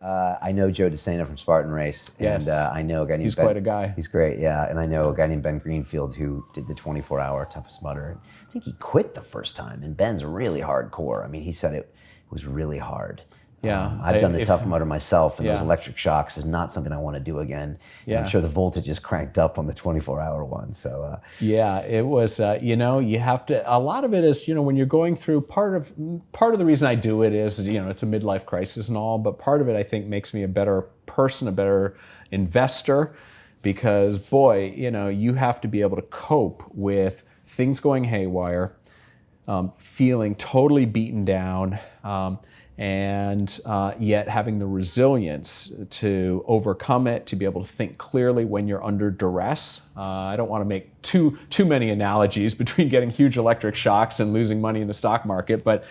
I know Joe DeSena from Spartan Race, Yes. and I know a guy named He's Ben. quite a guy. He's great, yeah. And I know a guy named Ben Greenfield who did the 24-hour toughest mudder. I think he quit the first time, and Ben's really hardcore. I mean, he said it was really hard. Yeah, I've done the Tough Mudder myself, and those Yeah. electric shocks is not something I want to do again. And Yeah. I'm sure the voltage is cranked up on the 24-hour one. So Yeah, it was. You have to. A lot of it is, when you're going through. Part of the reason I do it is, it's a midlife crisis and all. But part of it, I think, makes me a better person, a better investor, because boy, you have to be able to cope with things going haywire, feeling totally beaten down. And yet having the resilience to overcome it, to be able to think clearly when you're under duress. I don't want to make too many analogies between getting huge electric shocks and losing money in the stock market, but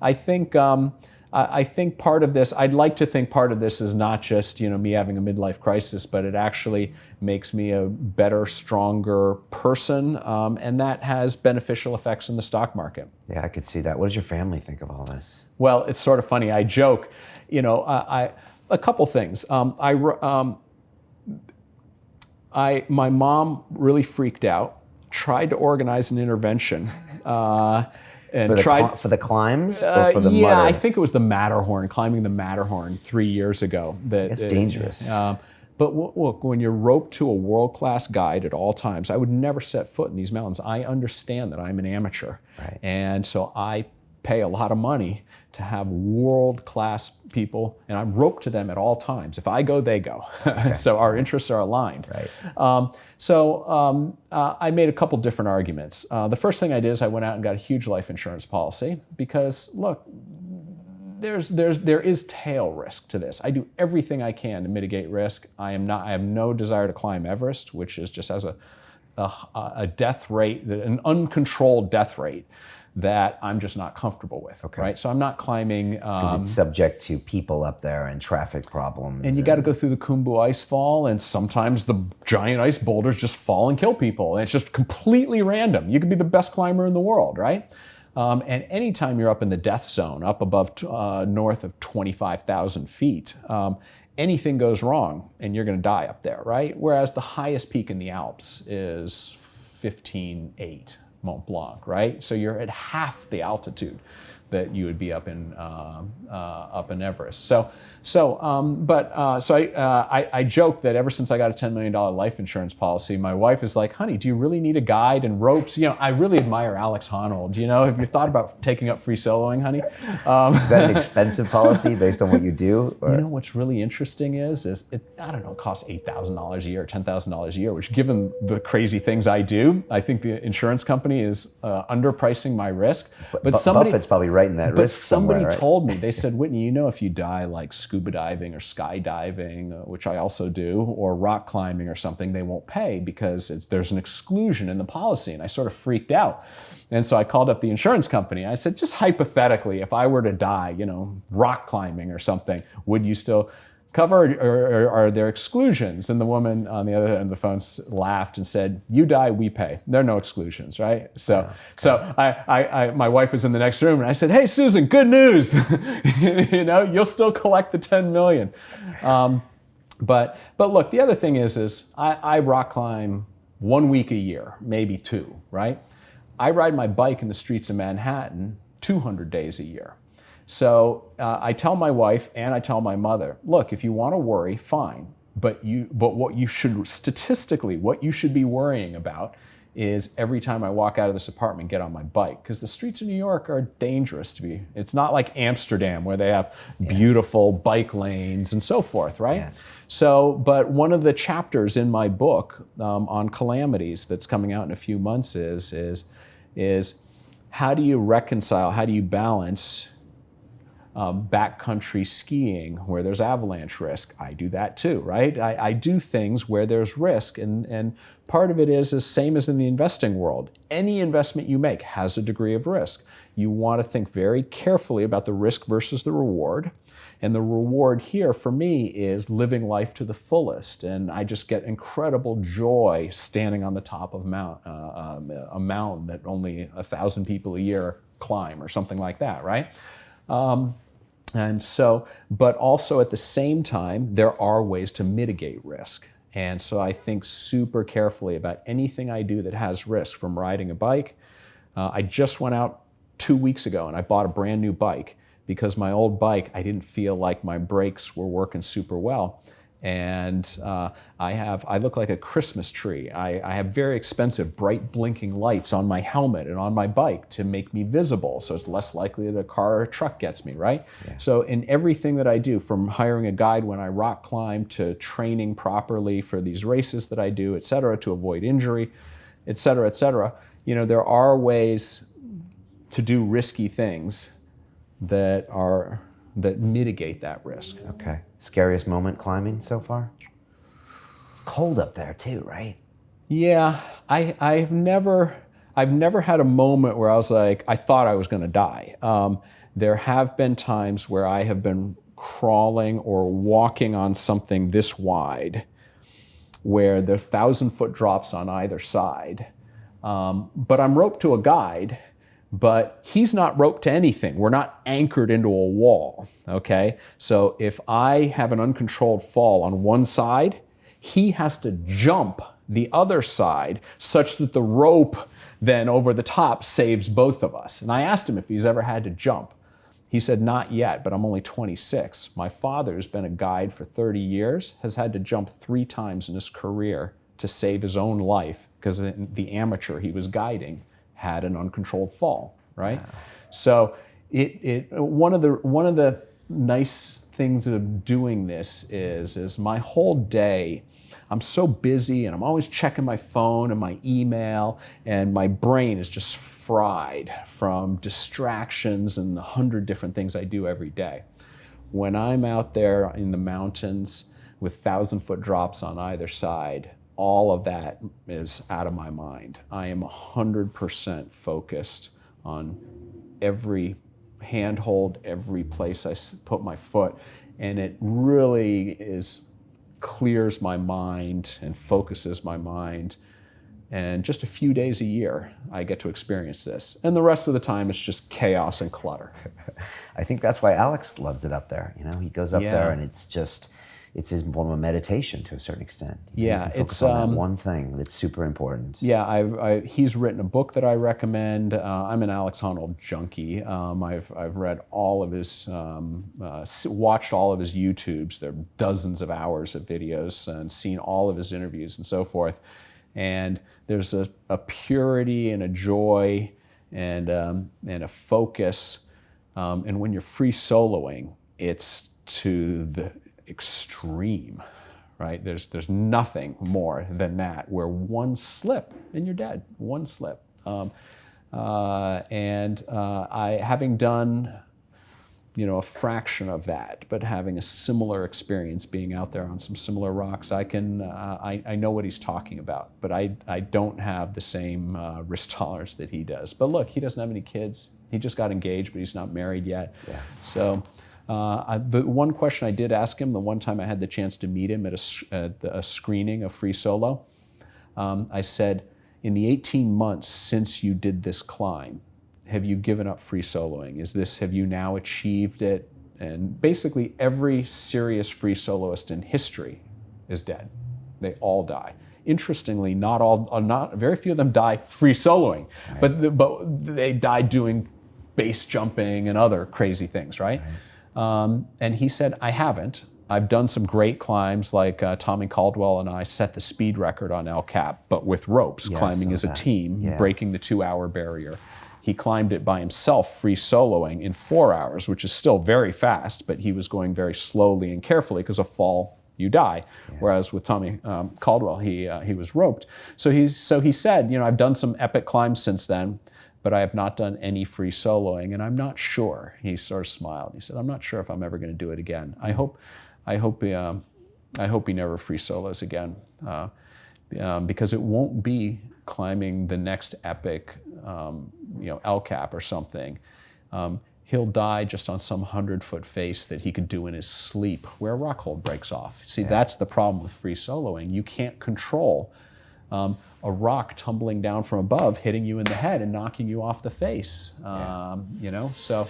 I think part of this, I'd like to think part of this is not just me having a midlife crisis, but it actually makes me a better, stronger person, and that has beneficial effects in the stock market. yeah, I could see that. What does your family think of all this? Well, it's sort of funny. I joke, a couple things. My mom really freaked out, tried to organize an intervention, and For the climbs or for the yeah, mudder? I think it was the Matterhorn, climbing the Matterhorn 3 years ago. It's dangerous. But look, when you're roped to a world-class guide at all times, I would never set foot in these mountains. I understand that I'm an amateur. Right. And so I pay a lot of money to have world-class people, and I'm roped to them at all times. If I go, they go. Okay. So our interests are aligned. Right. I made a couple different arguments. The first thing I did is I went out and got a huge life insurance policy because, look, there is tail risk to this. I do everything I can to mitigate risk. I have no desire to climb Everest, which is just as a death rate, an uncontrolled death rate that I'm just not comfortable with. Okay. Right? So I'm not climbing. Because it's subject to people up there and traffic problems. And you got to go through the Khumbu ice fall, and sometimes the giant ice boulders just fall and kill people. And it's just completely random. You could be the best climber in the world, right? And anytime you're up in the death zone, up above north of 25,000 feet, anything goes wrong and you're going to die up there, right? Whereas the highest peak in the Alps is 15,800. Mont Blanc, right? So you're at half the altitude that you would be up in Everest. I joke that ever since I got a $10 million life insurance policy, my wife is like, "Honey, do you really need a guide and ropes?" I really admire Alex Honnold. Have you thought about taking up free soloing, honey? Is that an expensive policy based on what you do? Or? What's really interesting is it costs $8,000 a year, $10,000 a year, which given the crazy things I do, I think the insurance company is underpricing my risk. But Buffett's probably right in that risk. But somebody somewhere, right? told me, they said, "Whitney, if you die like scuba diving or skydiving, which I also do, or rock climbing or something, they won't pay because there's an exclusion in the policy." And I sort of freaked out. And so I called up the insurance company. I said, just hypothetically, if I were to die, rock climbing or something, would you still cover, or are there exclusions? And the woman on the other end of the phone laughed and said, "You die, we pay. There are no exclusions," right? So my wife was in the next room and I said, "Hey, Susan, good news. You'll still collect the 10 million. But look, the other thing is I rock climb 1 week a year, maybe 2, right? I ride my bike in the streets of Manhattan 200 days a year. So I tell my wife and I tell my mother, look, if you want to worry, fine. But what you should be worrying about is every time I walk out of this apartment, get on my bike, because the streets of New York are dangerous to be. It's not like Amsterdam where they have beautiful bike lanes and so forth, right? Yeah. So, but one of the chapters in my book on calamities that's coming out in a few months is how do you balance backcountry skiing where there's avalanche risk? I do that too, right? I do things where there's risk, and part of it is the same as in the investing world. Any investment you make has a degree of risk. You want to think very carefully about the risk versus the reward. And the reward here for me is living life to the fullest. And I just get incredible joy standing on the top of a mountain that only 1,000 people a year climb or something like that, right? And so, but also at the same time, there are ways to mitigate risk. And so I think super carefully about anything I do that has risk, from riding a bike. I just went out 2 weeks ago and I bought a brand new bike because my old bike, I didn't feel like my brakes were working super well. And I look like a Christmas tree. I have very expensive, bright blinking lights on my helmet and on my bike to make me visible, so it's less likely that a car or a truck gets me, right? Yeah. So in everything that I do, from hiring a guide when I rock climb to training properly for these races that I do, et cetera, to avoid injury, et cetera, there are ways to do risky things that mitigate that risk. Okay. Scariest moment climbing so far? It's cold up there too, right? Yeah, I've never had a moment where I was like, I thought I was going to die. There have been times where I have been crawling or walking on something this wide, where there are 1,000-foot drops on either side, but I'm roped to a guide. But he's not roped to anything. We're not anchored into a wall, okay? So if I have an uncontrolled fall on one side, he has to jump the other side such that the rope then over the top saves both of us. And I asked him if he's ever had to jump. He said, not yet, but I'm only 26. My father's been a guide for 30 years, has had to jump 3 times in his career to save his own life because the amateur he was guiding had an uncontrolled fall, right? Wow. So one of the nice things of doing this is my whole day, I'm so busy and I'm always checking my phone and my email, and my brain is just fried from distractions and the 100 different things I do every day. When I'm out there in the mountains with 1,000-foot drops on either side, all of that is out of my mind. I am 100% focused on every handhold, every place I put my foot, and it really clears my mind and focuses my mind. And just a few days a year, I get to experience this. And the rest of the time, it's just chaos and clutter. I think that's why Alex loves it up there. He goes up there and it's his form of meditation to a certain extent. Yeah, it's on that one thing that's super important. Yeah, he's written a book that I recommend. I'm an Alex Honnold junkie. I've read all of his, watched all of his YouTubes. There are dozens of hours of videos, and seen all of his interviews and so forth. And there's a purity and a joy and a focus. And when you're free soloing, it's to the extreme, right? There's nothing more than that, where one slip and you're dead. One slip. I, having done, a fraction of that, but having a similar experience being out there on some similar rocks, I know what he's talking about, but I don't have the same risk tolerance that he does. But look, he doesn't have any kids. He just got engaged, but he's not married yet. Yeah. So. The one question I did ask him the one time I had the chance to meet him at a screening of Free Solo, I said, in the 18 months since you did this climb, have you given up free soloing? Have you now achieved it? And basically every serious free soloist in history is dead. They all die. Interestingly, not very few of them die free soloing, right. but they died doing base jumping and other crazy things, right? And he said, I haven't. I've done some great climbs, like Tommy Caldwell and I set the speed record on El Cap, but with ropes, climbing as a team, breaking the 2-hour barrier. He climbed it by himself, free soloing, in 4 hours, which is still very fast, but he was going very slowly and carefully because a fall, you die. Yeah. Whereas with Tommy Caldwell, he was roped. So he said, I've done some epic climbs since then, but I have not done any free soloing, and I'm not sure. He sort of smiled. He said, I'm not sure if I'm ever going to do it again. I hope he never free solos again, because it won't be climbing the next epic, El Cap or something. He'll die just on some 100-foot face that he could do in his sleep, where a rock hold breaks off. See, that's the problem with free soloing. You can't control a rock tumbling down from above, hitting you in the head and knocking you off the face. So.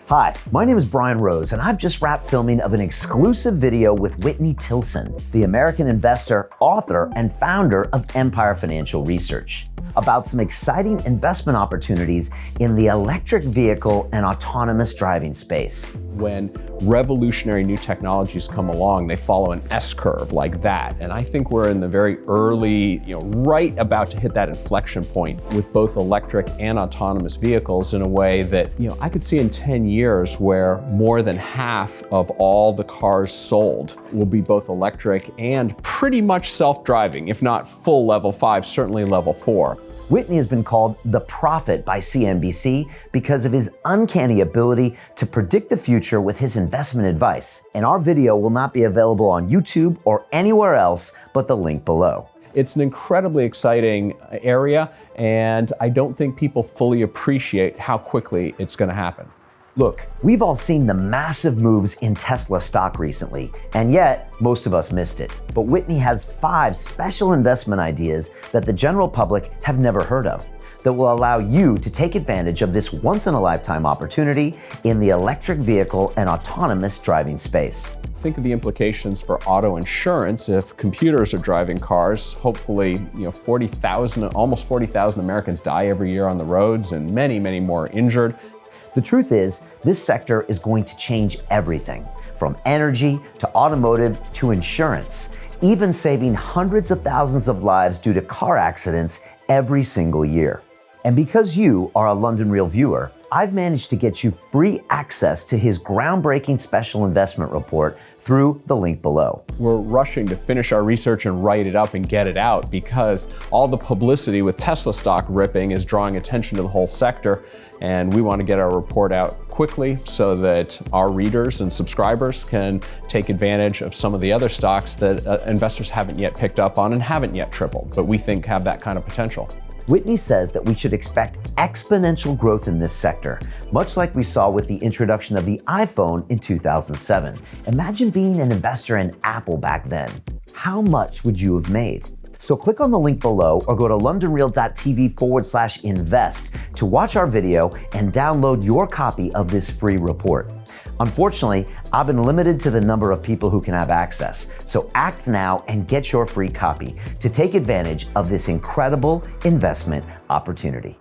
Hi, my name is Brian Rose, and I've just wrapped filming of an exclusive video with Whitney Tilson, the American investor, author, and founder of Empire Financial Research, about some exciting investment opportunities in the electric vehicle and autonomous driving space. When revolutionary new technologies come along, they follow an S-curve like that. And I think we're in the very early, right about to hit that inflection point with both electric and autonomous vehicles in a way that, I could see in 10 years where more than half of all the cars sold will be both electric and pretty much self-driving, if not full level 5, certainly level 4. Whitney has been called the prophet by CNBC because of his uncanny ability to predict the future with his investment advice. And our video will not be available on YouTube or anywhere else but the link below. It's an incredibly exciting area, and I don't think people fully appreciate how quickly it's going to happen. Look, we've all seen the massive moves in Tesla stock recently, and yet most of us missed it. But Whitney has 5 special investment ideas that the general public have never heard of that will allow you to take advantage of this once-in-a-lifetime opportunity in the electric vehicle and autonomous driving space. Think of the implications for auto insurance if computers are driving cars. Hopefully, almost 40,000 Americans die every year on the roads, and many, many more injured. The truth is, this sector is going to change everything, from energy to automotive to insurance, even saving hundreds of thousands of lives due to car accidents every single year. And because you are a London Real viewer, I've managed to get you free access to his groundbreaking special investment report through the link below. We're rushing to finish our research and write it up and get it out because all the publicity with Tesla stock ripping is drawing attention to the whole sector, and we want to get our report out quickly so that our readers and subscribers can take advantage of some of the other stocks that investors haven't yet picked up on and haven't yet tripled, but we think have that kind of potential. Whitney says that we should expect exponential growth in this sector, much like we saw with the introduction of the iPhone in 2007. Imagine being an investor in Apple back then. How much would you have made? So click on the link below or go to londonreal.tv/invest to watch our video and download your copy of this free report. Unfortunately, I've been limited to the number of people who can have access, so act now and get your free copy to take advantage of this incredible investment opportunity.